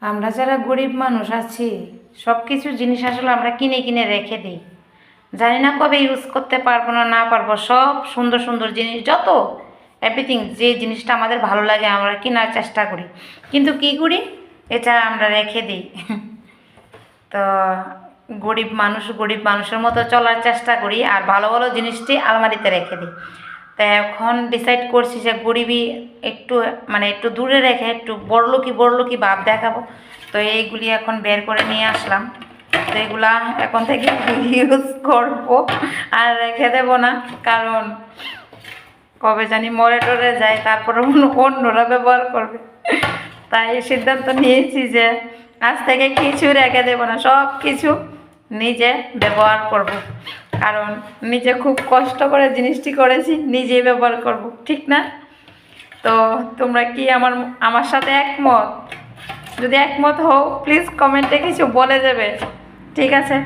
আমরা যারা গরিব মানুষ আছি সব কিছু জিনিস আসলে আমরা কিনে কিনে রেখে দিই। জানি না কবে ইউজ করতে পারবো না না পারবো। সব সুন্দর সুন্দর জিনিস যত এভরিথিং যে জিনিসটা আমাদের ভালো লাগে আমরা কেনার চেষ্টা করি, কিন্তু কি করি, এটা আমরা রেখে দিই। তো গরিব মানুষের মতো চলার চেষ্টা করি আর ভালো ভালো জিনিসটি আলমারিতে রেখে দিই। তো এখন ডিসাইড করছি যে গরিবই একটু মানে একটু দূরে রেখে একটু বড়লোকি ভাব দেখাবো। তো এইগুলি এখন বের করে নিয়ে আসলাম। তো এগুলা এখন থেকে ইউজ করবো আর রেখে দেবো না, কারণ কবে জানি মরে টরে যায়, তারপরে অন্যরা ব্যবহার করবে। তাই সিদ্ধান্ত নিয়েছি যে আজ থেকে কিছু রেখে দেবো না, সব কিছু নিজে ব্যবহার করব। কারণ নিজে খুব কষ্ট করে জিনিসটি করেছি, নিজেই ব্যবহার করব, ঠিক না? তো তোমরা কি আমার সাথে একমত? যদি একমত হও প্লিজ কমেন্টে কিছু বলে দেবে, ঠিক আছে?